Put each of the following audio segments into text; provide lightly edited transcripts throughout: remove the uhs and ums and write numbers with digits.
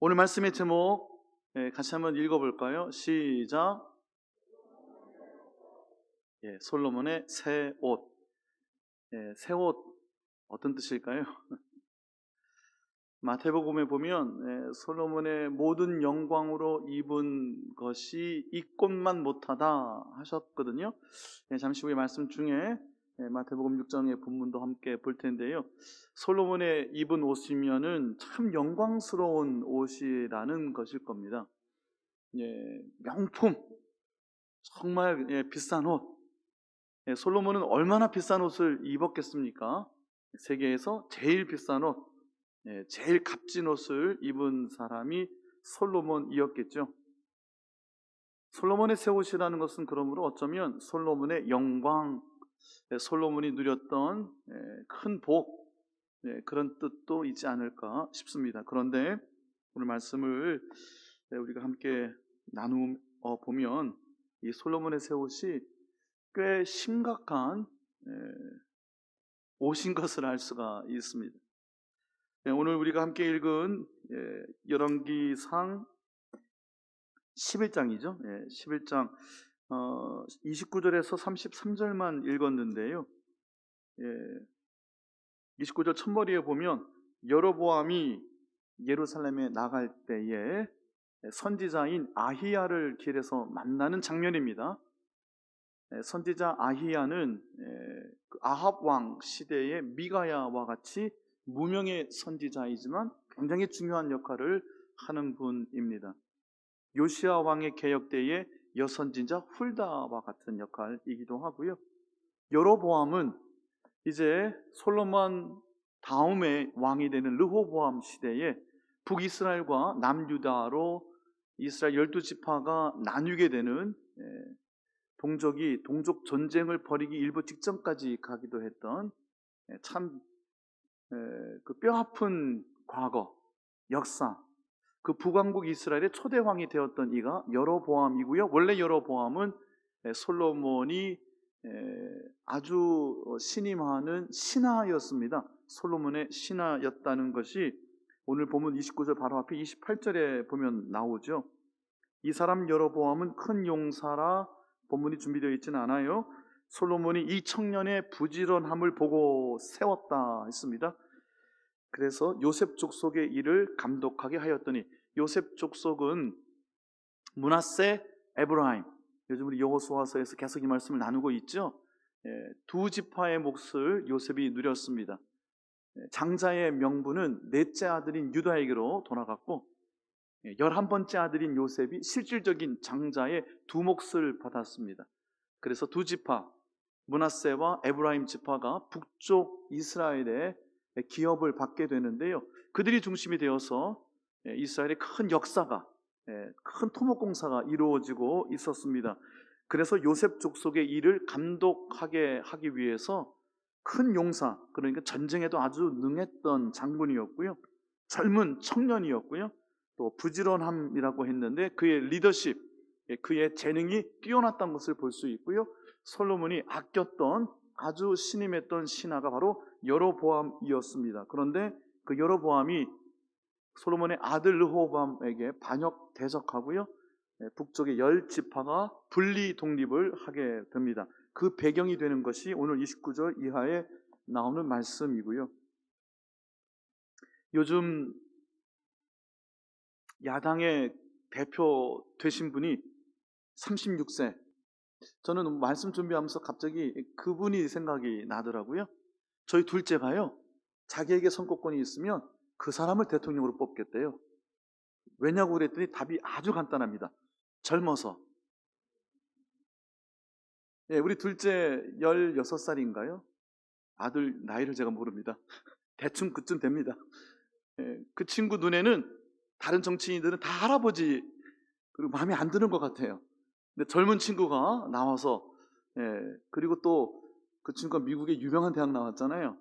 오늘 말씀의 제목 같이 한번 읽어볼까요? 시작. 솔로몬의 새 옷. 새 옷 어떤 뜻일까요? 마태복음에 보면 솔로몬의 모든 영광으로 입은 것이 입것만 못하다 하셨거든요. 잠시 후에 말씀 중에 마태복음 6장의 본문도 함께 볼 텐데요. 솔로몬의 입은 옷이면은 참 영광스러운 옷이라는 것일 겁니다. 명품, 정말 비싼 옷. 솔로몬은 얼마나 비싼 옷을 입었겠습니까? 세계에서 제일 비싼 옷, 제일 값진 옷을 입은 사람이 솔로몬이었겠죠. 솔로몬의 새 옷이라는 것은 그러므로 어쩌면 솔로몬의 영광, 솔로몬이 누렸던 큰 복, 그런 뜻도 있지 않을까 싶습니다. 그런데 오늘 말씀을 우리가 함께 나누어 보면 이 솔로몬의 새 옷이 꽤 심각한 옷인 것을 알 수가 있습니다. 오늘 우리가 함께 읽은 열왕기상 11장이죠. 11장 29절에서 33절만 읽었는데요. 29절 첫머리에 보면 여로보암이 예루살렘에 나갈 때에 선지자인 아히야를 길에서 만나는 장면입니다. 선지자 아히야는 아합 왕 시대의 미가야와 같이 무명의 선지자이지만 굉장히 중요한 역할을 하는 분입니다. 요시야 왕의 개혁 때의 여선지자 훌다와 같은 역할이기도 하고요. 여로보암은 이제 솔로몬 다음에 왕이 되는 르호보암 시대에 북이스라엘과 남유다로 이스라엘 12지파가 나뉘게 되는 동족 전쟁을 벌이기 일보 직전까지 가기도 했던 참 그 뼈아픈 과거, 역사, 그 북왕국 이스라엘의 초대 왕이 되었던 이가 여로보암이고요. 원래 여로보암은 솔로몬이 아주 신임하는 신하였습니다. 솔로몬의 신하였다는 것이 오늘 본문 29절 바로 앞에 28절에 보면 나오죠. 이 사람 여로보암은 큰 용사라 본문이 준비되어 있지는 않아요. 솔로몬이 이 청년의 부지런함을 보고 세웠다 했습니다. 그래서 요셉 족속의 일을 감독하게 하였더니, 요셉 족속은 므낫세, 에브라임, 요즘 우리 여호수아서에서 계속 이 말씀을 나누고 있죠. 두 지파의 몫을 요셉이 누렸습니다. 장자의 명분은 넷째 아들인 유다에게로 돌아갔고 11번째 아들인 요셉이 실질적인 장자의 두 몫을 받았습니다. 그래서 두 지파, 므낫세와 에브라임 지파가 북쪽 이스라엘의 기업을 받게 되는데요. 그들이 중심이 되어서 이스라엘의 큰 역사가, 큰 토목공사가 이루어지고 있었습니다. 그래서 요셉 족속의 일을 감독하게 하기 위해서 큰 용사, 그러니까 전쟁에도 아주 능했던 장군이었고요. 젊은 청년이었고요. 또 부지런함이라고 했는데 그의 리더십, 그의 재능이 뛰어났던 것을 볼 수 있고요. 솔로몬이 아꼈던 아주 신임했던 신하가 바로 여로보암이었습니다. 그런데 그 여로보암이 솔로몬의 아들 르호보암에게 반역 대적하고요. 북쪽의 10지파가 분리 독립을 하게 됩니다. 그 배경이 되는 것이 오늘 29절 이하에 나오는 말씀이고요. 요즘 야당의 대표 되신 분이 36세. 저는 말씀 준비하면서 갑자기 그분이 생각이 나더라고요. 저희 둘째가요, 자기에게 선거권이 있으면 그 사람을 대통령으로 뽑겠대요. 왜냐고 그랬더니 답이 아주 간단합니다. 젊어서. 우리 둘째 16살인가요? 아들 나이를 제가 모릅니다. 대충 그쯤 됩니다. 그 친구 눈에는 다른 정치인들은 다 할아버지, 그리고 마음에 안 드는 것 같아요. 근데 젊은 친구가 나와서, 그리고 또 그 친구가 미국의 유명한 대학 나왔잖아요.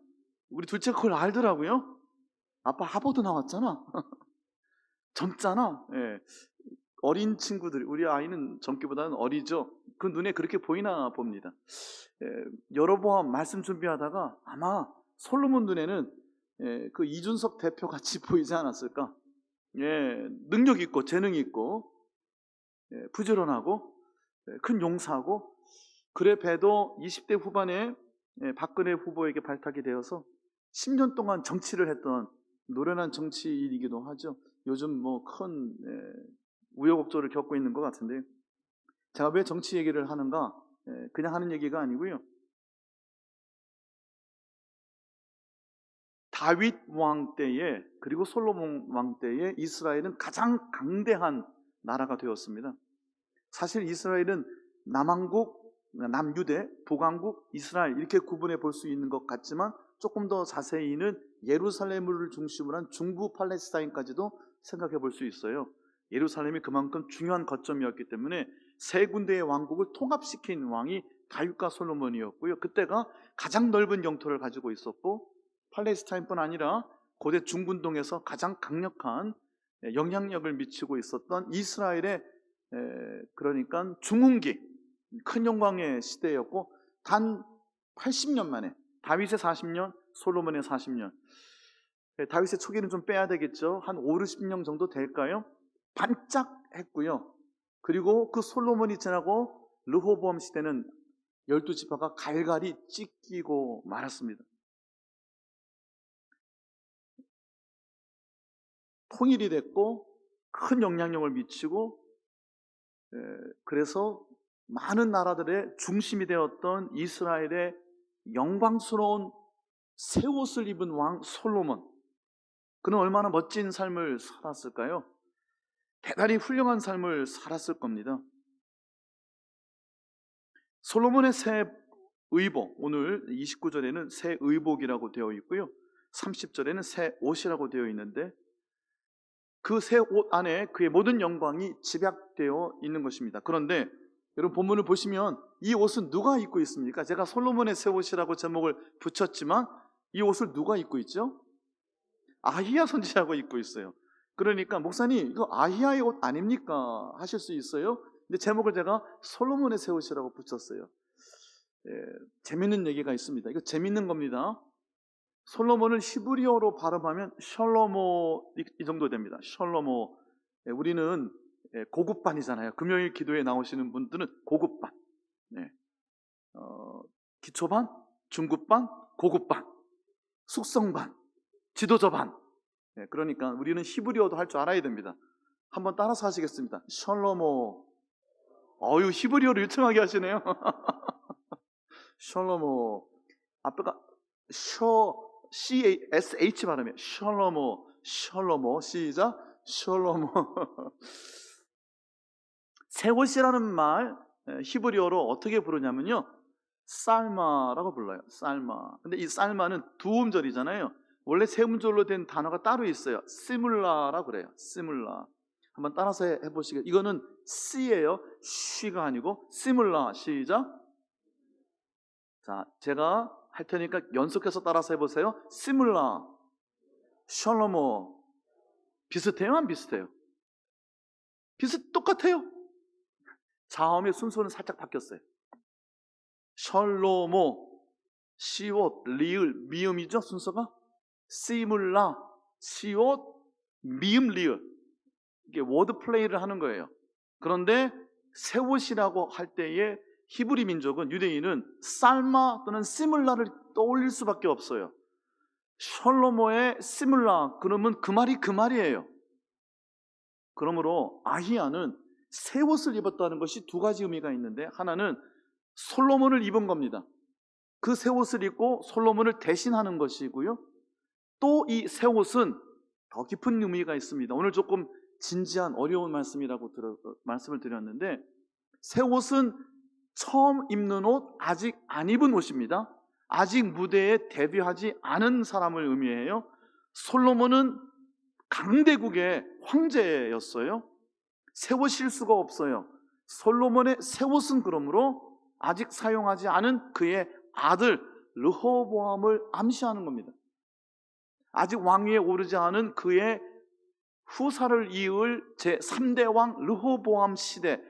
우리 둘째가 그걸 알더라고요. 아빠 하버드 나왔잖아. 젊잖아. 어린 친구들, 우리 아이는 젊기보다는 어리죠. 그 눈에 그렇게 보이나 봅니다. 여로보암 말씀 준비하다가 아마 솔로몬 눈에는 그 이준석 대표 같이 보이지 않았을까? 능력 있고 재능 있고 부지런하고 큰 용사고, 그래 배도 20대 후반에 박근혜 후보에게 발탁이 되어서 10년 동안 정치를 했던 노련한 정치인이기도 하죠. 요즘 뭐 큰 우여곡절을 겪고 있는 것 같은데, 제가 왜 정치 얘기를 하는가? 그냥 하는 얘기가 아니고요. 다윗 왕 때에, 그리고 솔로몬 왕 때에 이스라엘은 가장 강대한 나라가 되었습니다. 사실 이스라엘은 남왕국, 남유대, 북왕국, 이스라엘 이렇게 구분해 볼 수 있는 것 같지만, 조금 더 자세히는 예루살렘을 중심으로 한 중부 팔레스타인까지도 생각해 볼 수 있어요. 예루살렘이 그만큼 중요한 거점이었기 때문에 세 군데의 왕국을 통합시킨 왕이 다윗과 솔로몬이었고요. 그때가 가장 넓은 영토를 가지고 있었고, 팔레스타인뿐 아니라 고대 중근동에서 가장 강력한 영향력을 미치고 있었던 이스라엘의, 그러니까 중흥기, 큰 영광의 시대였고, 단 80년 만에, 다윗의 40년, 솔로몬의 40년, 다윗의 초기는 좀 빼야 되겠죠. 한 5, 60년 정도 될까요? 반짝했고요. 그리고 그 솔로몬이 지나고 르호보암 시대는 12지파가 갈갈이 찢기고 말았습니다. 통일이 됐고 큰 영향력을 미치고, 그래서 많은 나라들의 중심이 되었던 이스라엘의 영광스러운 새 옷을 입은 왕 솔로몬, 그는 얼마나 멋진 삶을 살았을까요? 대단히 훌륭한 삶을 살았을 겁니다. 솔로몬의 새 의복, 오늘 29절에는 새 의복이라고 되어 있고요, 30절에는 새 옷이라고 되어 있는데, 그 새 옷 안에 그의 모든 영광이 집약되어 있는 것입니다. 그런데 여러분 본문을 보시면 이 옷은 누가 입고 있습니까? 제가 솔로몬의 새 옷이라고 제목을 붙였지만 이 옷을 누가 입고 있죠? 아히야 선지자가 입고 있어요. 그러니까 목사님 이거 아히야의 옷 아닙니까? 하실 수 있어요. 근데 제목을 제가 솔로몬의 새 옷이라고 붙였어요. 재밌는 얘기가 있습니다. 이거 재밌는 겁니다. 솔로몬을 히브리어로 발음하면 셜로모, 이 정도 됩니다. 셜로모. 우리는 고급반이잖아요. 금요일 기도에 나오시는 분들은 고급반, 기초반, 중급반, 고급반, 숙성반, 지도자반. 그러니까 우리는 히브리어도 할 줄 알아야 됩니다. 한번 따라서 하시겠습니다. 셜로모. 어유 히브리어를 유창하게 하시네요. 셜로모. 앞에가 CASH 발음이에요. 셜로모, 셜로모. 시작. 셜로모. 새 옷이라는 말 히브리어로 어떻게 부르냐면요, 살마라고 불러요. 살마. 근데 이 살마는 두 음절이잖아요. 원래 세 음절로 된 단어가 따로 있어요. 시물라라고 그래요. 시물라. 한번 따라서 해보시겠어요? 이거는 C예요. 쉬가 아니고 시물라. 시작. 자, 제가 할 테니까 연속해서 따라서 해보세요. 시물라, 셜로모. 비슷해요? 안 비슷해요? 똑같아요. 자음의 순서는 살짝 바뀌었어요. 셜로모, 시옷, 리을, 미음이죠 순서가. 시물라, 시옷, 미음, 리을. 이게 워드 플레이를 하는 거예요. 그런데 새 옷이라고 할 때에 히브리 민족은, 유대인은 살마 또는 시물라를 떠올릴 수밖에 없어요. 셜로모의 시물라, 그러면 그 말이 그 말이에요. 그러므로 아히야는 새 옷을 입었다는 것이 두 가지 의미가 있는데, 하나는 솔로몬을 입은 겁니다. 그 새 옷을 입고 솔로몬을 대신하는 것이고요, 또 이 새 옷은 더 깊은 의미가 있습니다. 오늘 조금 진지한 어려운 말씀이라고 말씀을 드렸는데, 새 옷은 처음 입는 옷, 아직 안 입은 옷입니다. 아직 무대에 데뷔하지 않은 사람을 의미해요. 솔로몬은 강대국의 황제였어요. 새 옷일 수가 없어요. 솔로몬의 새 옷은 그러므로 아직 사용하지 않은 그의 아들 르호보암을 암시하는 겁니다. 아직 왕위에 오르지 않은 그의 후사를 이을 제3대 왕 르호보암 시대,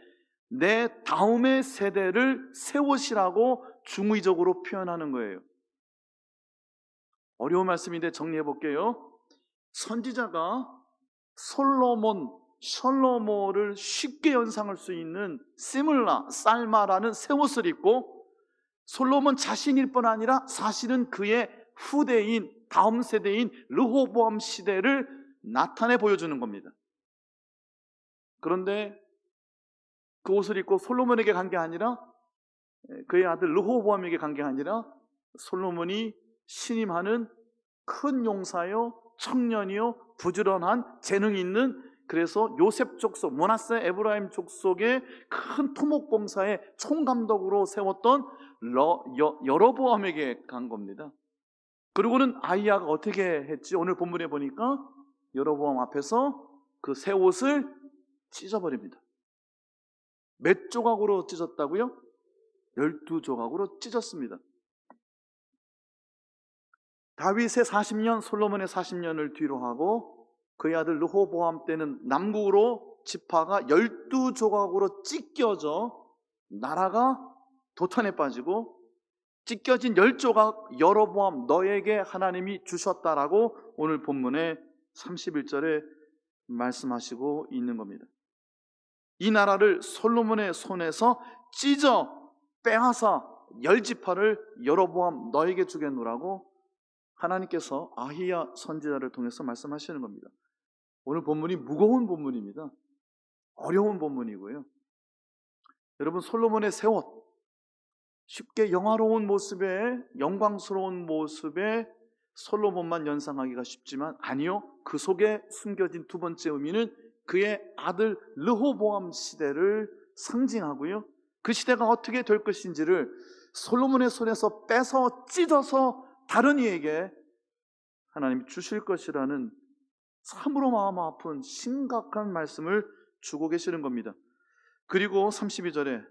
내 다음의 세대를 새 옷이라고 중의적으로 표현하는 거예요. 어려운 말씀인데 정리해 볼게요. 선지자가 셜로모를 쉽게 연상할 수 있는 살마라는 새 옷을 입고 솔로몬 자신일 뿐 아니라 사실은 그의 후대인, 다음 세대인 르호보암 시대를 나타내 보여주는 겁니다. 그런데 그 옷을 입고 솔로몬에게 간 게 아니라 그의 아들 르호보암에게 간 게 아니라 솔로몬이 신임하는 큰 용사요, 청년이요, 부지런한 재능 있는, 그래서 요셉 족속, 므낫세 에브라임 족속의 큰 토목공사의 총감독으로 세웠던 여로보암에게 간 겁니다. 그리고는 아히야가 어떻게 했지? 오늘 본문에 보니까 여로보암 앞에서 그 새 옷을 찢어버립니다. 몇 조각으로 찢었다고요? 12조각으로 찢었습니다. 다윗의 40년, 솔로몬의 40년을 뒤로 하고 그의 아들 르호보암 때는 남국으로 지파가 12조각으로 찢겨져 나라가 도탄에 빠지고, 찢겨진 10조각 여로보암 너에게 하나님이 주셨다라고 오늘 본문의 31절에 말씀하시고 있는 겁니다. 이 나라를 솔로몬의 손에서 찢어 빼앗아 10지파를 여로보암 너에게 주겠노라고 하나님께서 아히야 선지자를 통해서 말씀하시는 겁니다. 오늘 본문이 무거운 본문입니다. 어려운 본문이고요. 여러분, 솔로몬의 새 옷, 쉽게 영화로운 모습에, 영광스러운 모습에 솔로몬만 연상하기가 쉽지만 아니요, 그 속에 숨겨진 두 번째 의미는 그의 아들 르호보암 시대를 상징하고요, 그 시대가 어떻게 될 것인지를 솔로몬의 손에서 빼서 찢어서 다른 이에게 하나님이 주실 것이라는 참으로 마음 아픈 심각한 말씀을 주고 계시는 겁니다. 그리고 32절에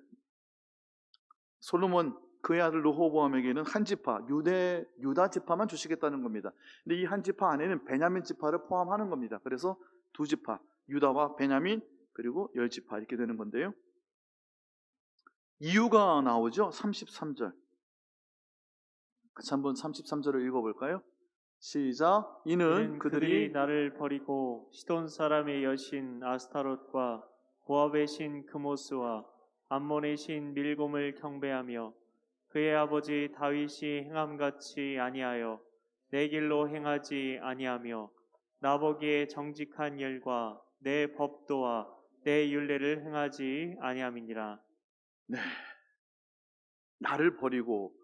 솔로몬 그의 아들 르호보암에게는 한 지파, 유다 지파만 주시겠다는 겁니다. 근데 이 한 지파 안에는 베냐민 지파를 포함하는 겁니다. 그래서 두 지파, 유다와 베냐민, 그리고 10지파 이렇게 되는 건데요. 이유가 나오죠. 33절 같이 한번 33절을 읽어볼까요? 시작. 이는 그들이 나를 버리고 시돈 사람의 여신 아스타롯과 모압의 신 그모스와 암몬의 신 밀곰을 경배하며 그의 아버지 다윗이 행함같이 아니하여 내 길로 행하지 아니하며 나보기에 정직한 일과 내 법도와 내 율례를 행하지 아니함이니라. 네, 나를 버리고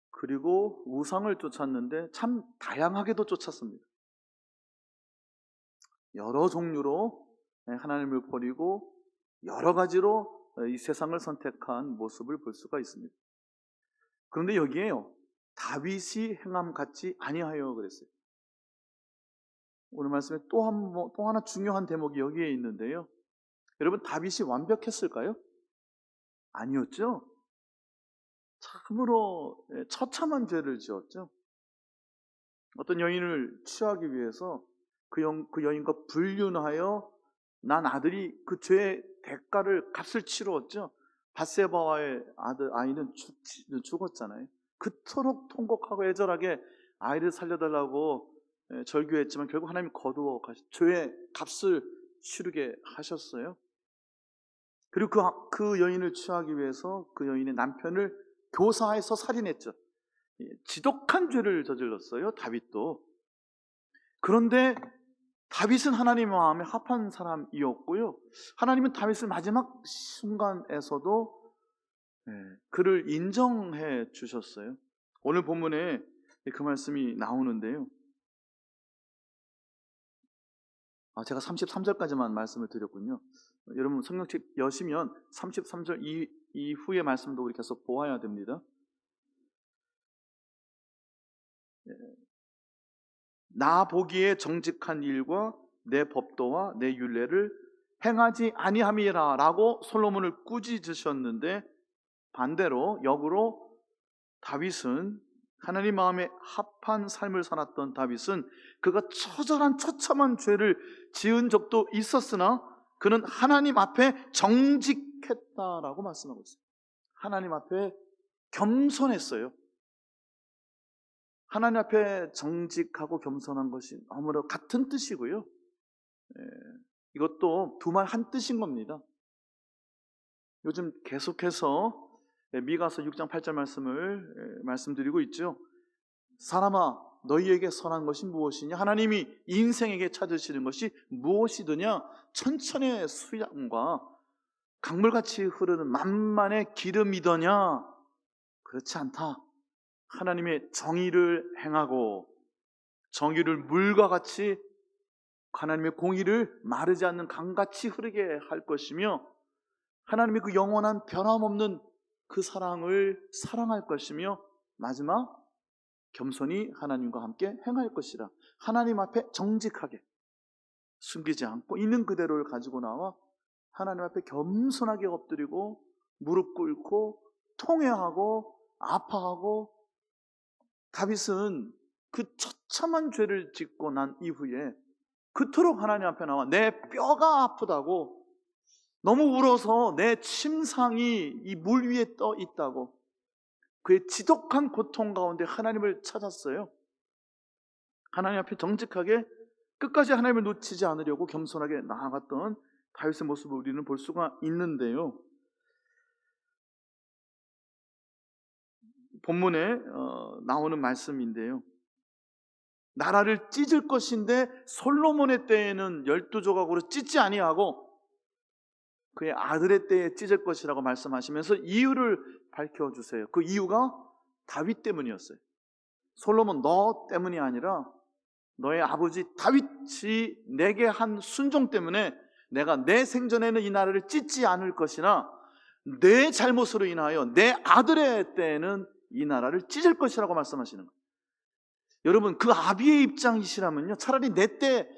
그리고 우상을 쫓았는데 참 다양하게도 쫓았습니다. 여러 종류로 하나님을 버리고 여러 가지로 이 세상을 선택한 모습을 볼 수가 있습니다. 그런데 여기에요, 다윗이 행함 같지 아니하여 그랬어요. 오늘 말씀에 또 하나 중요한 대목이 여기에 있는데요. 여러분, 다윗이 완벽했을까요? 아니었죠. 참으로 처참한 죄를 지었죠. 어떤 여인을 취하기 위해서 그 여인과 불륜하여 난 아들이 그 죄의 대가를 값을 치루었죠. 밧세바와의 아이는 죽었잖아요. 그토록 통곡하고 애절하게 아이를 살려달라고 절규했지만 결국 하나님이 거두어 죄의 값을 치르게 하셨어요. 그리고 그 여인을 취하기 위해서 그 여인의 남편을 교사해서 살인했죠. 지독한 죄를 저질렀어요, 다윗도. 그런데 다윗은 하나님의 마음에 합한 사람이었고요, 하나님은 다윗을 마지막 순간에서도 그를 인정해 주셨어요. 오늘 본문에 그 말씀이 나오는데요, 제가 33절까지만 말씀을 드렸군요. 여러분 성경책 여시면 33절 이후의 말씀도 우리 계속 보아야 됩니다. 나 보기에 정직한 일과 내 법도와 내 율례를 행하지 아니함이라 라고 솔로몬을 꾸짖으셨는데, 반대로 역으로 다윗은 하나님 마음에 합한 삶을 살았던 다윗은 그가 처절한 처참한 죄를 지은 적도 있었으나 그는 하나님 앞에 정직했다라고 말씀하고 있어요. 하나님 앞에 겸손했어요. 하나님 앞에 정직하고 겸손한 것이 아무래도 같은 뜻이고요. 이것도 두 말 한 뜻인 겁니다. 요즘 계속해서 미가서 6장 8절 말씀을 말씀드리고 있죠. 사람아, 너희에게 선한 것이 무엇이냐? 하나님이 인생에게 찾으시는 것이 무엇이더냐? 천천의 수양과 강물같이 흐르는 만만의 기름이더냐? 그렇지 않다. 하나님의 정의를 행하고 정의를 물과 같이, 하나님의 공의를 마르지 않는 강같이 흐르게 할 것이며, 하나님의 그 영원한 변함없는 그 사랑을 사랑할 것이며, 마지막 겸손히 하나님과 함께 행할 것이라. 하나님 앞에 정직하게 숨기지 않고 있는 그대로를 가지고 나와 하나님 앞에 겸손하게 엎드리고 무릎 꿇고 통회하고 아파하고, 다윗은 그 처참한 죄를 짓고 난 이후에 그토록 하나님 앞에 나와 내 뼈가 아프다고, 너무 울어서 내 침상이 이 물 위에 떠 있다고, 그의 지독한 고통 가운데 하나님을 찾았어요. 하나님 앞에 정직하게 끝까지 하나님을 놓치지 않으려고 겸손하게 나아갔던 다윗의 모습을 우리는 볼 수가 있는데요. 본문에 나오는 말씀인데요, 나라를 찢을 것인데 솔로몬의 때에는 12조각으로 찢지 아니하고 그의 아들의 때에 찢을 것이라고 말씀하시면서 이유를 밝혀주세요. 그 이유가 다윗 때문이었어요. 솔로몬 너 때문이 아니라 너의 아버지 다윗이 내게 한 순종 때문에 내가 내 생전에는 이 나라를 찢지 않을 것이나 내 잘못으로 인하여 내 아들의 때에는 이 나라를 찢을 것이라고 말씀하시는 거예요. 여러분, 그 아비의 입장이시라면요, 차라리 내 때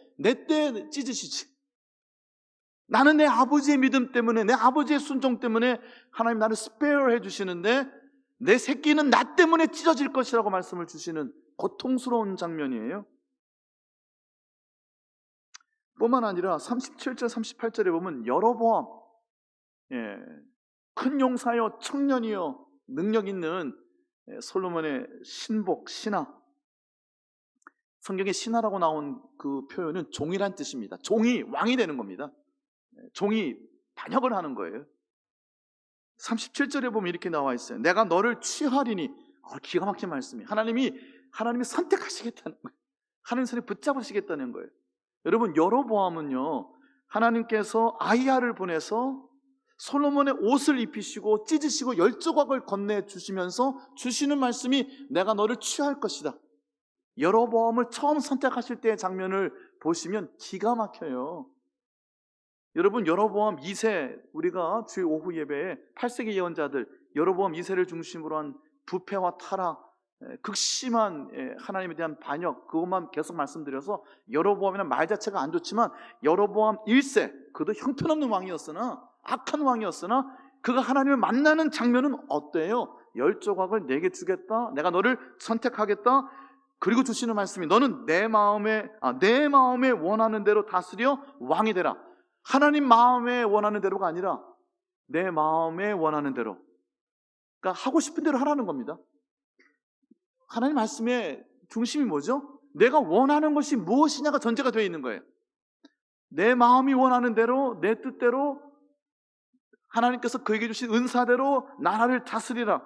찢으시지. 나는 내 아버지의 믿음 때문에, 내 아버지의 순종 때문에 하나님 나를 스페어 해주시는데 내 새끼는 나 때문에 찢어질 것이라고 말씀을 주시는 고통스러운 장면이에요. 뿐만 아니라 37절 38절에 보면 여로보암, 큰 용사여 청년이여 능력 있는 솔로몬의 신복, 신하, 성경에 신하라고 나온 그 표현은 종이란 뜻입니다. 종이 왕이 되는 겁니다. 종이 반역을 하는 거예요. 37절에 보면 이렇게 나와 있어요. 내가 너를 취하리니. 기가 막힌 말씀이, 하나님이 선택하시겠다는 거예요. 하나님 손에 붙잡으시겠다는 거예요. 여러분, 여로보암은요, 하나님께서 아히야를 보내서 솔로몬의 옷을 입히시고 찢으시고 10조각을 건네주시면서 주시는 말씀이 내가 너를 취할 것이다. 여로보암을 처음 선택하실 때의 장면을 보시면 기가 막혀요. 여러분, 여로보암 2세, 우리가 주일 오후 예배에 8세기 예언자들 여로보암 2세를 중심으로 한 부패와 타락, 극심한 하나님에 대한 반역, 그것만 계속 말씀드려서 여로보암이라는 말 자체가 안 좋지만 여로보암 1세, 그도 형편없는 왕이었으나, 악한 왕이었으나 그가 하나님을 만나는 장면은 어때요? 10조각을 내게 주겠다, 내가 너를 선택하겠다. 그리고 주시는 말씀이 너는 내 마음에 원하는 대로 다스려 왕이 되라. 하나님 마음에 원하는 대로가 아니라 내 마음에 원하는 대로, 그러니까 하고 싶은 대로 하라는 겁니다. 하나님 말씀의 중심이 뭐죠? 내가 원하는 것이 무엇이냐가 전제가 되어 있는 거예요. 내 마음이 원하는 대로, 내 뜻대로, 하나님께서 그에게 주신 은사대로 나라를 다스리라.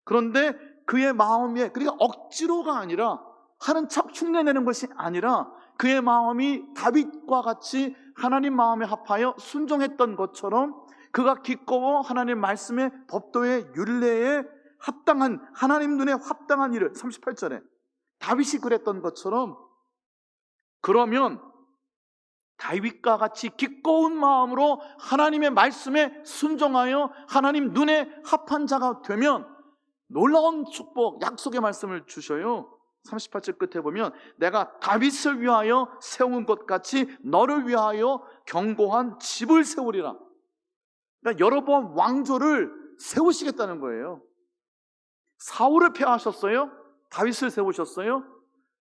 그런데 그의 마음에, 그러니까 억지로가 아니라, 하는 척 흉내내는 것이 아니라 그의 마음이 다윗과 같이 하나님 마음에 합하여 순종했던 것처럼, 그가 기꺼워 하나님 말씀의 법도의 율례에 합당한, 하나님 눈에 합당한 일을 38절에 다윗이 그랬던 것처럼, 그러면 다윗과 같이 기꺼운 마음으로 하나님의 말씀에 순종하여 하나님 눈에 합한 자가 되면 놀라운 축복, 약속의 말씀을 주셔요. 38절 끝에 보면 내가 다윗을 위하여 세운 것 같이 너를 위하여 견고한 집을 세우리라. 그러니까 여로보암 왕조를 세우시겠다는 거예요. 사울을 폐하셨어요. 다윗을 세우셨어요.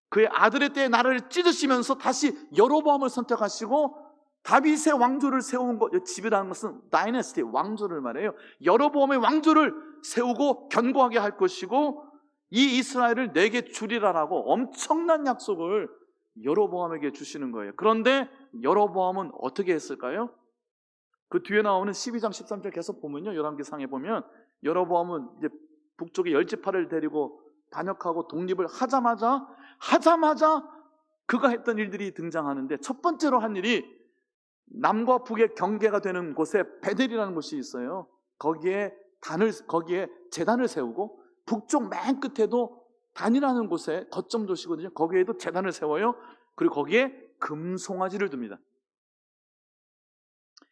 그의 아들의 때에 나라를 찢으시면서 다시 여로보암을 선택하시고 다윗의 왕조를 세운 것, 집이라는 것은 다이너스티, 왕조를 말해요. 여로보암의 왕조를 세우고 견고하게 할 것이고 이 이스라엘을 내게 주리라라고 엄청난 약속을 여로보암에게 주시는 거예요. 그런데 여로보암은 어떻게 했을까요? 그 뒤에 나오는 12장 13절 계속 보면요, 열왕기상에 보면 여로보암은 이제 북쪽의 열지파를 데리고 반역하고 독립을 하자마자 그가 했던 일들이 등장하는데, 첫 번째로 한 일이 남과 북의 경계가 되는 곳에 베델이라는 곳이 있어요. 거기에 제단을 세우고, 북쪽 맨 끝에도 단이라는 곳에 거점 도시거든요. 거기에도 제단을 세워요. 그리고 거기에 금송아지를 둡니다.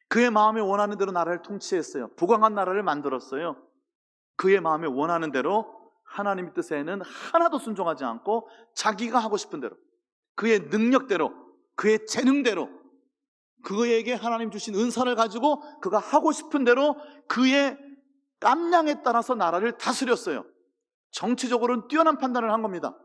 그의 마음에 원하는 대로 나라를 통치했어요. 부강한 나라를 만들었어요. 그의 마음에 원하는 대로, 하나님의 뜻에는 하나도 순종하지 않고 자기가 하고 싶은 대로, 그의 능력대로, 그의 재능대로, 그에게 하나님 주신 은사를 가지고 그가 하고 싶은 대로 그의 깜냥에 따라서 나라를 다스렸어요. 정치적으로는 뛰어난 판단을 한 겁니다.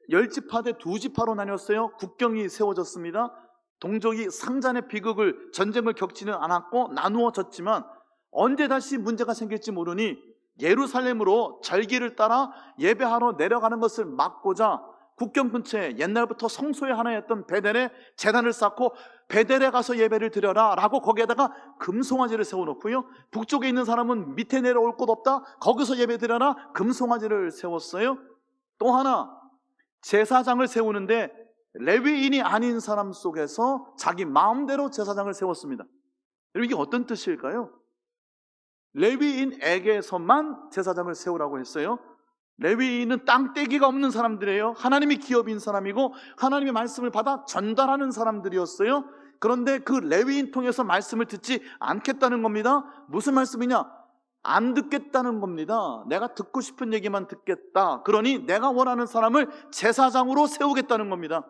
열지파 대 두지파로 나뉘었어요. 국경이 세워졌습니다. 동족이 상잔의 비극을, 전쟁을 겪지는 않았고 나누어졌지만, 언제 다시 문제가 생길지 모르니 예루살렘으로 절기를 따라 예배하러 내려가는 것을 막고자 국경 근처에 옛날부터 성소의 하나였던 베델에 제단을 쌓고, 베델에 가서 예배를 드려라 라고 거기에다가 금송아지를 세워놓고요, 북쪽에 있는 사람은 밑에 내려올 곳 없다, 거기서 예배 드려라, 금송아지를 세웠어요. 또 하나, 제사장을 세우는데 레위인이 아닌 사람 속에서 자기 마음대로 제사장을 세웠습니다. 여러분, 이게 어떤 뜻일까요? 레위인에게서만 제사장을 세우라고 했어요. 레위인은 땅떼기가 없는 사람들이에요. 하나님이 기업인 사람이고 하나님의 말씀을 받아 전달하는 사람들이었어요. 그런데 그 레위인 통해서 말씀을 듣지 않겠다는 겁니다. 무슨 말씀이냐? 안 듣겠다는 겁니다. 내가 듣고 싶은 얘기만 듣겠다. 그러니 내가 원하는 사람을 제사장으로 세우겠다는 겁니다.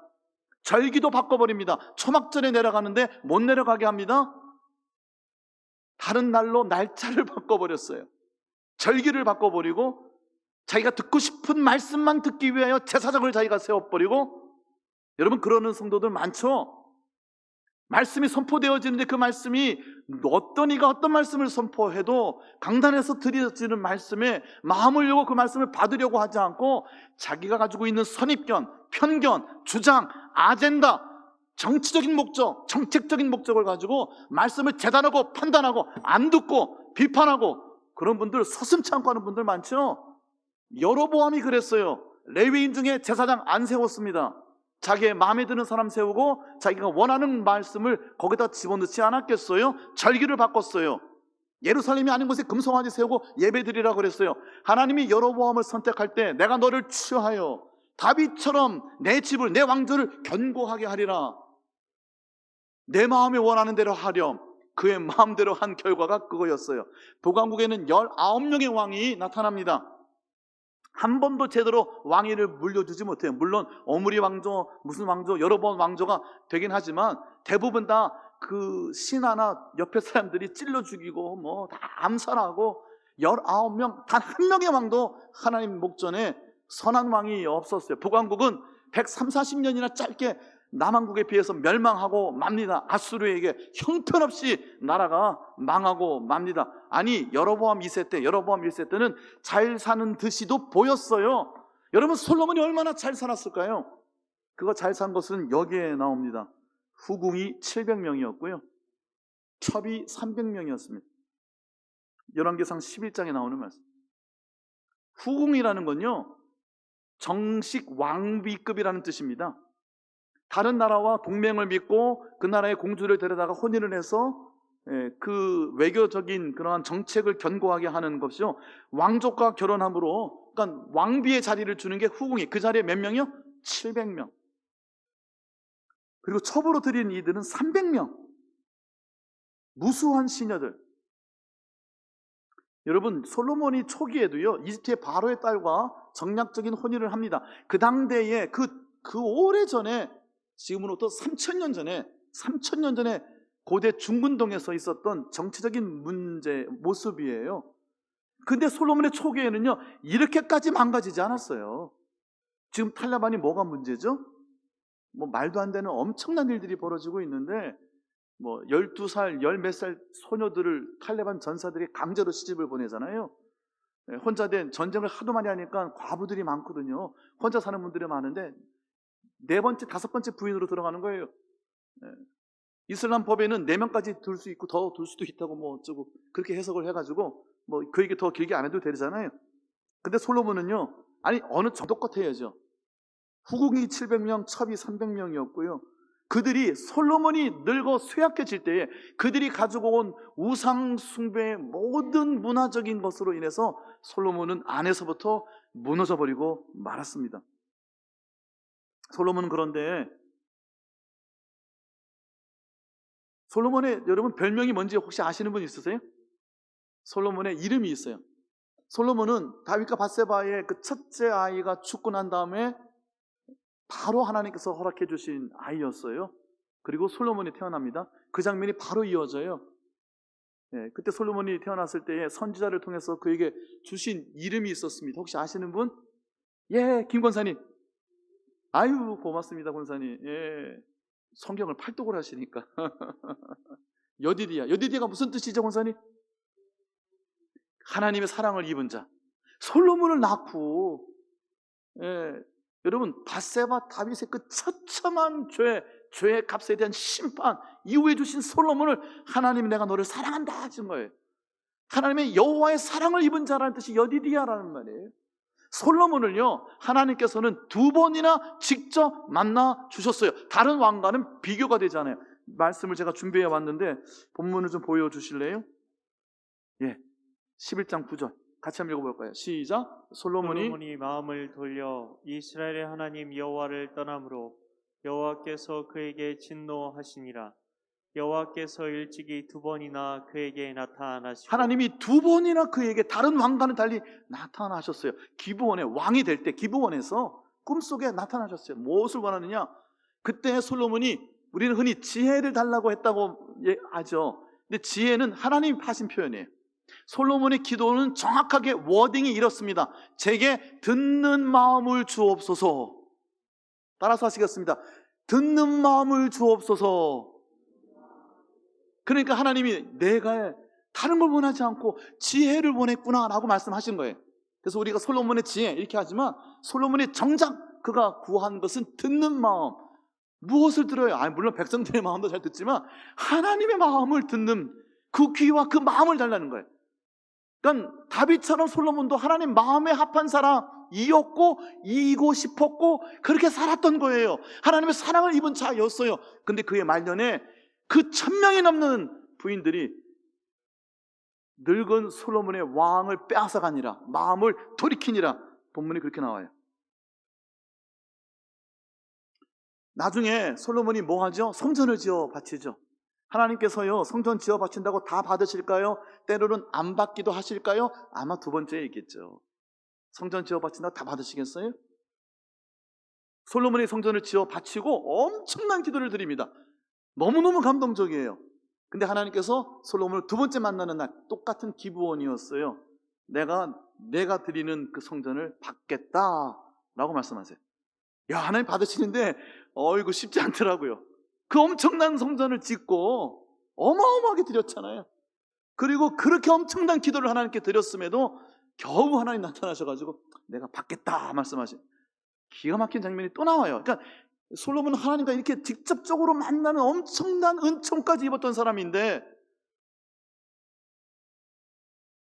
절기도 바꿔버립니다. 초막절에 내려가는데 못 내려가게 합니다. 다른 날로 날짜를 바꿔버렸어요. 절기를 바꿔버리고 자기가 듣고 싶은 말씀만 듣기 위하여 제사장을 자기가 세워버리고, 여러분, 그러는 성도들 많죠? 말씀이 선포되어지는데 그 말씀이 어떤 이가 어떤 말씀을 선포해도 강단에서 드려지는 말씀에 마음을 열고 그 말씀을 받으려고 하지 않고 자기가 가지고 있는 선입견, 편견, 주장, 아젠다, 정치적인 목적, 정책적인 목적을 가지고 말씀을 재단하고 판단하고 안 듣고 비판하고, 그런 분들 서슴지 않고 하는 분들 많죠? 여로보암이 그랬어요. 레위인 중에 제사장 안 세웠습니다. 자기의 마음에 드는 사람 세우고 자기가 원하는 말씀을 거기다 집어넣지 않았겠어요? 절기를 바꿨어요. 예루살렘이 아닌 곳에 금송아지 세우고 예배드리라고 그랬어요. 하나님이 여로보암을 선택할 때 내가 너를 취하여 다윗처럼 내 집을, 내 왕조를 견고하게 하리라, 내 마음에 원하는 대로 하렴, 그의 마음대로 한 결과가 그거였어요. 북왕국에는 19명의 왕이 나타납니다. 한 번도 제대로 왕위를 물려주지 못해요. 물론 오므리 왕조, 무슨 왕조, 여러 번 왕조가 되긴 하지만 대부분 다 그 신하나 옆에 사람들이 찔러 죽이고 뭐 다 암살하고, 19명, 단 한 명의 왕도 하나님 목전에 선한 왕이 없었어요. 북왕국은 130~140년이나 짧게 남왕국에 비해서 멸망하고 맙니다. 아수르에게 형편없이 나라가 망하고 맙니다. 아니, 여로보암 2세 때는 잘 사는 듯이도 보였어요. 여러분, 솔로몬이 얼마나 잘 살았을까요? 그거 잘 산 것은 여기에 나옵니다. 후궁이 700명이었고요 첩이 300명이었습니다. 열왕기상 11장에 나오는 말씀. 후궁이라는 건요, 정식 왕비급이라는 뜻입니다. 다른 나라와 동맹을 맺고 그 나라의 공주를 데려다가 혼인을 해서 그 외교적인 그러한 정책을 견고하게 하는 것이요, 왕족과 결혼함으로, 그러니까 왕비의 자리를 주는 게 후궁이, 그 자리에 몇 명이요? 700명. 그리고 첩으로 드린 이들은 300명. 무수한 시녀들. 여러분, 솔로몬이 초기에도요, 이집트의 바로의 딸과 정략적인 혼인을 합니다. 그 당대에 그 오래전에, 지금으로부터 3000년 전에 고대 중근동에서 있었던 정치적인 모습이에요. 근데 솔로몬의 초기에는요, 이렇게까지 망가지지 않았어요. 지금 탈레반이 뭐가 문제죠? 뭐 말도 안 되는 엄청난 일들이 벌어지고 있는데, 뭐 12살, 몇 살 소녀들을 탈레반 전사들이 강제로 시집을 보내잖아요. 혼자 된 전쟁을 하도 많이 하니까 과부들이 많거든요. 혼자 사는 분들이 많은데 네 번째, 다섯 번째 부인으로 들어가는 거예요. 예. 이슬람 법에는 4명까지 둘 수 있고 더 둘 수도 있다고 뭐 어쩌고 그렇게 해석을 해가지고 뭐 그 얘기 더 길게 안 해도 되잖아요. 근데 솔로몬은요, 아니 어느 정도껏 해야죠. 후궁이 700명, 첩이 300명이었고요. 그들이 솔로몬이 늙어 쇠약해질 때에 그들이 가지고 온 우상 숭배의 모든 문화적인 것으로 인해서 솔로몬은 안에서부터 무너져 버리고 말았습니다. 솔로몬은 그런데 솔로몬의 여러분 별명이 뭔지 혹시 아시는 분 있으세요? 솔로몬의 이름이 있어요. 솔로몬은 다윗과 밧세바의 그 첫째 아이가 죽고 난 다음에 바로 하나님께서 허락해 주신 아이였어요. 그리고 솔로몬이 태어납니다. 그 장면이 바로 이어져요. 예, 그때 솔로몬이 태어났을 때에 선지자를 통해서 그에게 주신 이름이 있었습니다. 혹시 아시는 분? 예, 김 권사님. 아유, 고맙습니다, 권사님. 예, 성경을 팔독을 하시니까. 여디디야. 여디디가 무슨 뜻이죠, 권사님? 하나님의 사랑을 입은 자. 솔로몬을 낳고, 예, 여러분 밧세바 다윗의 그 처참한 죄의 값에 대한 심판 이후에 주신 솔로몬을 하나님이 내가 너를 사랑한다 하신 거예요. 하나님의 여호와의 사랑을 입은 자라는 뜻이 여디디야라는 말이에요. 솔로몬을요, 하나님께서는 2번이나 직접 만나 주셨어요. 다른 왕과는 비교가 되지 않아요. 말씀을 제가 준비해 왔는데 본문을 좀 보여주실래요? 예, 11장 9절 같이 한번 읽어볼까요? 시작. 솔로몬이 마음을 돌려 이스라엘의 하나님 여호와를 떠남으로 여호와께서 그에게 진노하시니라. 여호와께서 일찍이 2번이나 그에게 나타나시고 하나님이 2번이나 그에게 다른 왕과는 달리 나타나셨어요. 기브원에 왕이 될 때 기브원에서 꿈속에 나타나셨어요. 무엇을 원하느냐? 그때 솔로몬이 우리는 흔히 지혜를 달라고 했다고 하죠. 근데 지혜는 하나님이 파신 표현이에요. 솔로몬의 기도는 정확하게 워딩이 이렇습니다. 제게 듣는 마음을 주옵소서. 따라서 하시겠습니다. 듣는 마음을 주옵소서. 그러니까 하나님이 내가 다른 걸 원하지 않고 지혜를 원했구나 라고 말씀하신 거예요. 그래서 우리가 솔로몬의 지혜 이렇게 하지만 솔로몬의 정작 그가 구한 것은 듣는 마음. 무엇을 들어요? 물론 백성들의 마음도 잘 듣지만 하나님의 마음을 듣는 그 귀와 그 마음을 달라는 거예요. 그러니까 다윗처럼 솔로몬도 하나님 마음에 합한 사람이었고 이기고 싶었고 그렇게 살았던 거예요. 하나님의 사랑을 입은 자였어요. 근데 그의 말년에 그 1000명이 넘는 부인들이 늙은 솔로몬의 왕을 빼앗아가니라, 마음을 돌이키니라. 본문이 그렇게 나와요. 나중에 솔로몬이 뭐 하죠? 성전을 지어 바치죠. 하나님께서요, 성전 지어 바친다고 다 받으실까요? 때로는 안 받기도 하실까요? 아마 2번째에 있겠죠. 성전 지어 바친다고 다 받으시겠어요? 솔로몬이 성전을 지어 바치고 엄청난 기도를 드립니다. 너무너무 감동적이에요. 근데 하나님께서 솔로몬을 2번째 만나는 날 똑같은 기브원이었어요. 내가 드리는 그 성전을 받겠다라고 말씀하세요. 야, 하나님 받으시는데 이거 쉽지 않더라고요. 그 엄청난 성전을 짓고 어마어마하게 드렸잖아요. 그리고 그렇게 엄청난 기도를 하나님께 드렸음에도 겨우 하나님 나타나셔가지고 내가 받겠다 말씀하신 기가 막힌 장면이 또 나와요. 그러니까 솔로몬은 하나님과 이렇게 직접적으로 만나는 엄청난 은총까지 입었던 사람인데,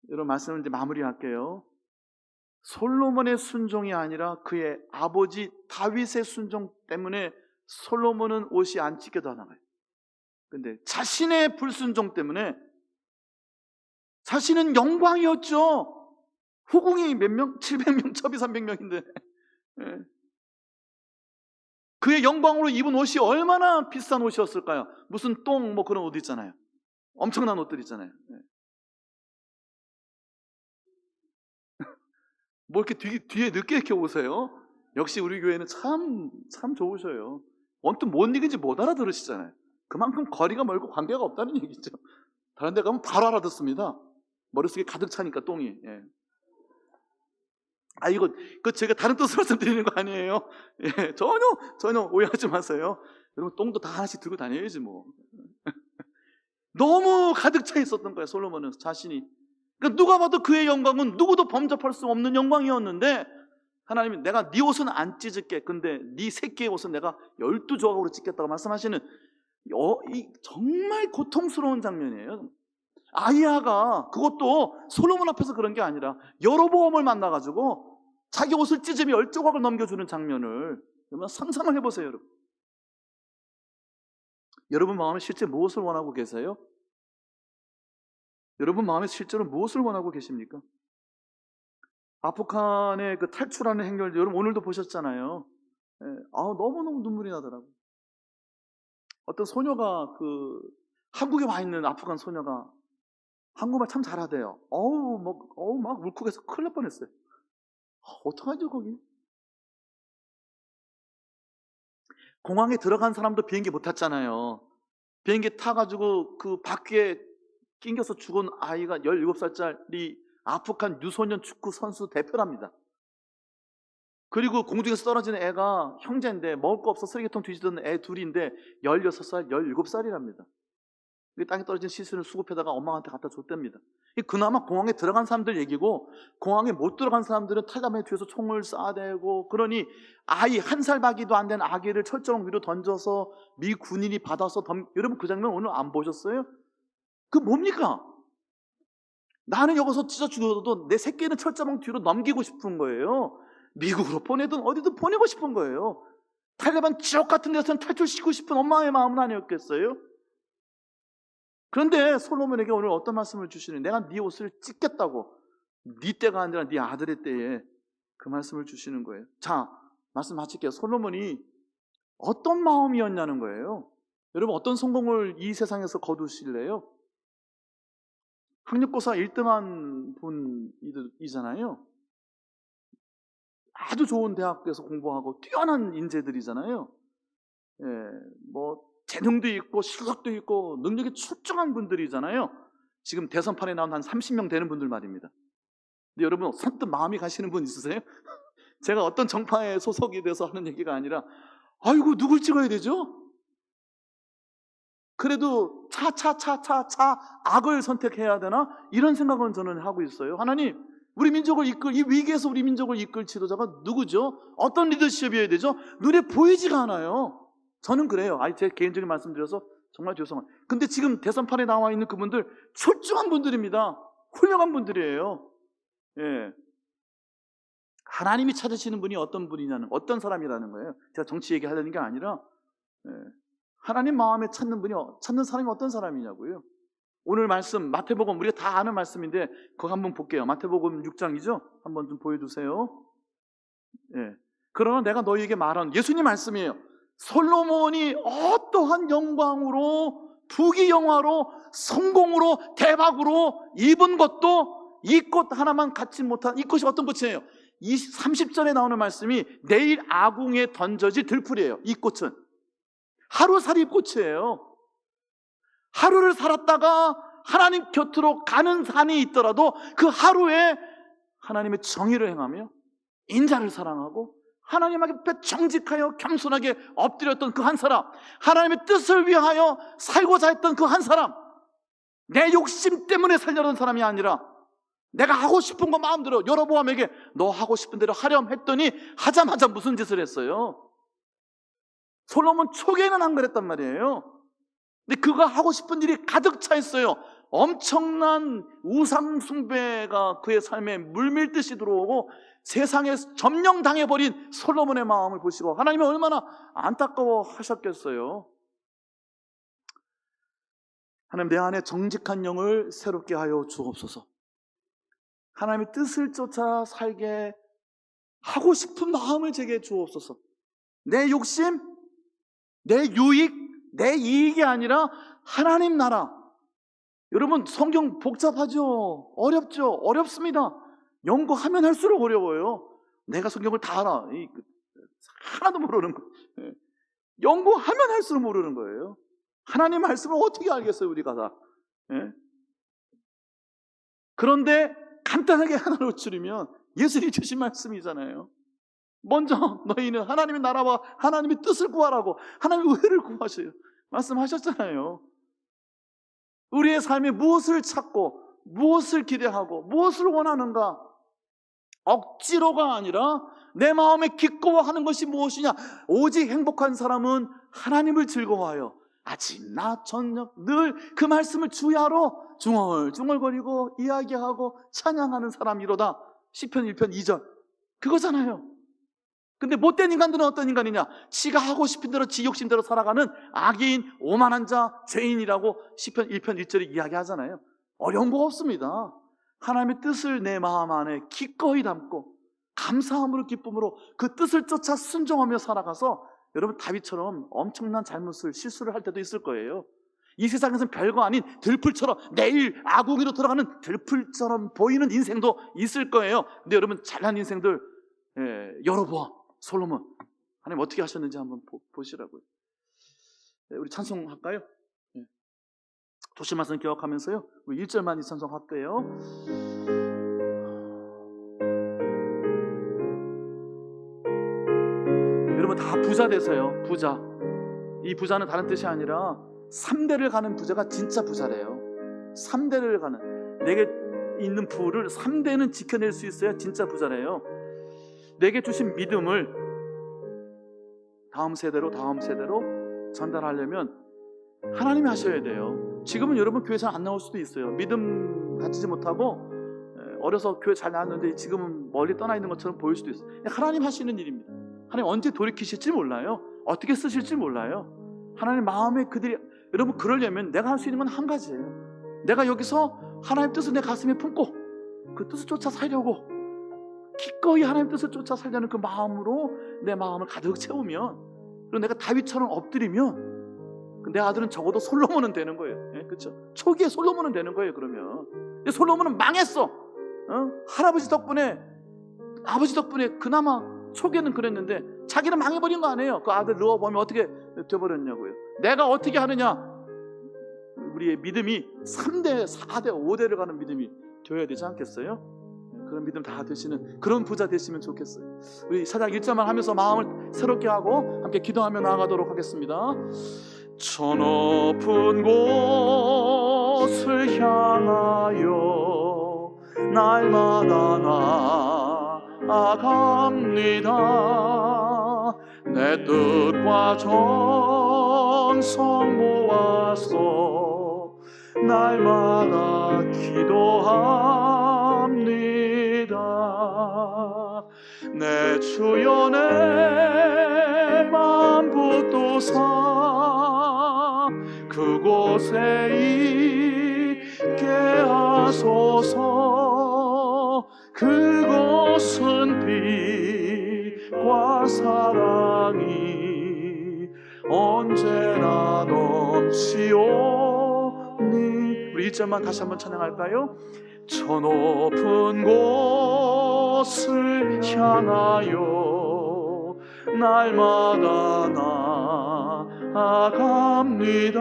여러분 말씀을 이제 마무리할게요. 솔로몬의 순종이 아니라 그의 아버지 다윗의 순종 때문에 솔로몬은 옷이 안 찢겨져 나가요. 근데 자신의 불순종 때문에, 자신은 영광이었죠. 후궁이 몇 명? 700명, 첩이 300명인데 그의 영광으로 입은 옷이 얼마나 비싼 옷이었을까요? 무슨 똥 그런 옷 있잖아요. 엄청난 옷들 있잖아요. 뭐 이렇게 뒤에 늦게 이렇게 오세요? 역시 우리 교회는 참 좋으셔요. 언뜻 뭔 얘기인지 못 알아들으시잖아요. 그만큼 거리가 멀고 관계가 없다는 얘기죠. 다른 데 가면 바로 알아듣습니다. 머릿속에 가득 차니까 똥이. 예. 이거 제가 다른 뜻으로 말씀드리는 거 아니에요. 예, 전혀 오해하지 마세요. 여러분 똥도 다 하나씩 들고 다녀야지 뭐. 너무 가득 차 있었던 거예요, 솔로몬은 자신이. 그러니까 누가 봐도 그의 영광은 누구도 범접할 수 없는 영광이었는데 하나님이 내가 네 옷은 안 찢을게. 근데 네 새끼의 옷은 내가 12조각으로 찢겠다고 말씀하시는 이 정말 고통스러운 장면이에요. 아히야가 그것도 솔로몬 앞에서 그런 게 아니라 여로보암을 만나가지고 자기 옷을 찢으며 10조각을 넘겨주는 장면을 여러분 상상을 해보세요. 여러분. 여러분 마음에 실제 무엇을 원하고 계세요? 여러분 마음에 실제로 무엇을 원하고 계십니까? 아프간의 그 탈출하는 행렬 여러분 오늘도 보셨잖아요. 예, 너무너무 눈물이 나더라고요. 어떤 소녀가 한국에 와 있는 아프간 소녀가 한국말 참 잘하대요. 막 울컥해서 큰일 날 뻔했어요. 어떡하죠 거기? 공항에 들어간 사람도 비행기 못 탔잖아요. 비행기 타가지고 그 바퀴에 낑겨서 죽은 아이가 17살짜리 아프간 유소년 축구 선수 대표랍니다. 그리고 공중에서 떨어진 애가 형제인데 먹을 거 없어 쓰레기통 뒤지던 애 둘인데 16살, 17살이랍니다. 땅에 떨어진 시신을 수급해다가 엄마한테 갖다 줬답니다. 그나마 공항에 들어간 사람들 얘기고 공항에 못 들어간 사람들은 탈담에 뒤에서 총을 쏴대고 그러니 아이 1살 바기도 안 된 아기를 철조망 위로 던져서 미 군인이 받아서 여러분 그 장면 오늘 안 보셨어요? 그 뭡니까? 나는 여기서 찢어 죽어도 내 새끼는 철조망 뒤로 넘기고 싶은 거예요. 미국으로 보내든 어디든 보내고 싶은 거예요. 탈레반 지옥 같은 데서는 탈출시키고 싶은 엄마의 마음은 아니었겠어요? 그런데 솔로몬에게 오늘 어떤 말씀을 주시는 내가 네 옷을 찢겠다고 네 때가 아니라 네 아들의 때에 그 말씀을 주시는 거예요. 자, 말씀 마칠게요. 솔로몬이 어떤 마음이었냐는 거예요. 여러분 어떤 성공을 이 세상에서 거두실래요? 학력고사 1등한 분이잖아요. 아주 좋은 대학에서 공부하고 뛰어난 인재들이잖아요. 예, 재능도 있고 실력도 있고 능력이 출중한 분들이잖아요. 지금 대선판에 나온 한 30명 되는 분들 말입니다. 근데 여러분 선뜻 마음이 가시는 분 있으세요? 제가 어떤 정파에 소속이 돼서 하는 얘기가 아니라 아이고 누굴 찍어야 되죠? 그래도 악을 선택해야 되나? 이런 생각은 저는 하고 있어요. 하나님 우리 민족을 이 위기에서 우리 민족을 이끌 지도자가 누구죠? 어떤 리더십이어야 되죠? 눈에 보이지가 않아요. 저는 그래요. 제 개인적인 말씀드려서 정말 죄송합니다. 근데 지금 대선판에 나와 있는 그분들 출중한 분들입니다. 훌륭한 분들이에요. 예. 하나님이 찾으시는 분이 어떤 분이냐는 어떤 사람이라는 거예요. 제가 정치 얘기하려는 게 아니라 하나님 마음에 찾는 사람이 어떤 사람이냐고요. 오늘 말씀 마태복음 우리가 다 아는 말씀인데 그거 한번 볼게요. 마태복음 6장이죠. 한번 좀 보여주세요. 예. 그러나 내가 너희에게 말한 예수님 말씀이에요. 솔로몬이 어떠한 영광으로 부귀영화로 성공으로 대박으로 입은 것도 이 꽃 하나만 갖지 못한 이 꽃이 어떤 꽃이에요? 이 30절에 나오는 말씀이 내일 아궁에 던져질 들풀이에요. 이 꽃은 하루살이 꽃이에요. 하루를 살았다가 하나님 곁으로 가는 산이 있더라도 그 하루에 하나님의 정의를 행하며 인자를 사랑하고 하나님 앞에 정직하여 겸손하게 엎드렸던 그 한 사람, 하나님의 뜻을 위하여 살고자 했던 그 한 사람, 내 욕심 때문에 살려던 사람이 아니라 내가 하고 싶은 거 마음대로 여로보암에게 너 하고 싶은 대로 하렴 했더니 하자마자 무슨 짓을 했어요? 솔로몬 초기에는 안 그랬단 말이에요. 근데 그가 하고 싶은 일이 가득 차 있어요. 엄청난 우상 숭배가 그의 삶에 물밀듯이 들어오고 세상에 점령당해버린 솔로몬의 마음을 보시고 하나님이 얼마나 안타까워 하셨겠어요. 하나님 내 안에 정직한 영을 새롭게 하여 주옵소서. 하나님의 뜻을 쫓아 살게 하고 싶은 마음을 제게 주옵소서. 내 욕심, 내 유익, 내 이익이 아니라 하나님 나라. 여러분 성경 복잡하죠? 어렵죠? 어렵습니다. 연구하면 할수록 어려워요. 내가 성경을 다 알아. 하나도 모르는 거예요. 연구하면 할수록 모르는 거예요. 하나님 말씀을 어떻게 알겠어요 우리가 다. 그런데 간단하게 하나로 줄이면 예수님이 주신 말씀이잖아요. 먼저 너희는 하나님의 나라와 하나님의 뜻을 구하라고 하나님의 의를 구하셔요. 말씀하셨잖아요. 우리의 삶에 무엇을 찾고 무엇을 기대하고 무엇을 원하는가? 억지로가 아니라 내 마음에 기꺼워하는 것이 무엇이냐? 오직 행복한 사람은 하나님을 즐거워하여 아침, 낮, 저녁 늘 그 말씀을 주야로 중얼중얼거리고 이야기하고 찬양하는 사람이로다. 시편 1편 2절 그거잖아요. 근데 못된 인간들은 어떤 인간이냐? 지가 하고 싶은 대로 지 욕심대로 살아가는 악인, 오만한 자, 죄인이라고 시편 1편 1절에 이야기하잖아요. 어려운 거 없습니다. 하나님의 뜻을 내 마음 안에 기꺼이 담고 감사함으로 기쁨으로 그 뜻을 쫓아 순종하며 살아가서 여러분 다윗처럼 엄청난 실수를 할 때도 있을 거예요. 이 세상에서는 별거 아닌 들풀처럼 내일 아궁이로 돌아가는 들풀처럼 보이는 인생도 있을 거예요. 근데 여러분 잘난 인생들 여로보암, 솔로몬 하나님 어떻게 하셨는지 한번 보시라고요. 우리 찬송할까요? 도시 말씀 기억하면서요. 우리 1절만 이 찬송할게요. 여러분 다 부자 되세요. 부자. 이 부자는 다른 뜻이 아니라 3대를 가는 부자가 진짜 부자래요. 3대를 가는, 내게 있는 부를 3대는 지켜낼 수 있어야 진짜 부자래요. 내게 주신 믿음을 다음 세대로 전달하려면 하나님이 하셔야 돼요. 지금은 여러분 교회 잘 안 나올 수도 있어요. 믿음 가지지 못하고 어려서 교회 잘 나왔는데 지금은 멀리 떠나 있는 것처럼 보일 수도 있어요. 하나님 하시는 일입니다. 하나님 언제 돌이키실지 몰라요. 어떻게 쓰실지 몰라요. 하나님 마음에 그들이, 여러분 그러려면 내가 할 수 있는 건 한 가지예요. 내가 여기서 하나님 뜻을 내 가슴에 품고 그 뜻을 쫓아 살려고 기꺼이 하나님 뜻을 쫓아 살려는 그 마음으로 내 마음을 가득 채우면, 그리고 내가 다윗처럼 엎드리면 내 아들은 적어도 솔로몬은 되는 거예요. 그렇죠? 초기에 솔로몬은 되는 거예요. 그러면 근데 솔로몬은 망했어. 할아버지 덕분에, 아버지 덕분에 그나마 초기에는 그랬는데 자기는 망해버린 거 아니에요. 그 아들 르호보암이 어떻게 돼버렸냐고요. 내가 어떻게 하느냐? 우리의 믿음이 3대, 4대, 5대를 가는 믿음이 되어야 되지 않겠어요? 그런 믿음 다 되시는 그런 부자 되시면 좋겠어요. 우리 사장 1절만 하면서 마음을 새롭게 하고 함께 기도하며 나아가도록 하겠습니다. 저 높은 곳을 향하여 날마다 나아갑니다. 내 뜻과 정성 모아서 날마다 기도합니다. 내 주여 내 맘 붙드사 그곳에 있게 하소서. 그곳은 빛과 사랑이 언제나 넘치오니. 우리 1절만 다시 한번 찬양할까요? 저 높은 곳을 향하여 날마다 나아갑니다.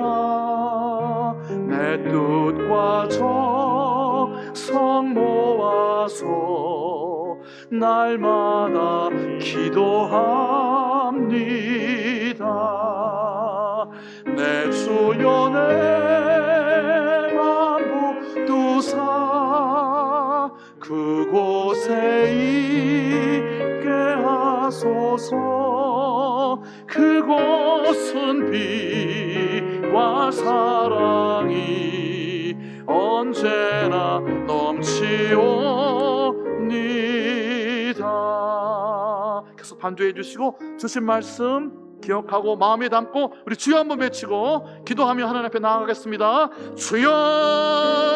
내 뜻과 정성 모아서 날마다 기도합니다. 내 주여 내 맘 붙드사 그곳에 있게 하소서. 그곳은 빛과 사랑이 언제나 넘치옵니다. 계속 반주해 주시고 주신 말씀 기억하고 마음에 담고 우리 주여 한번 외치고 기도하며 하나님 앞에 나아가겠습니다. 주여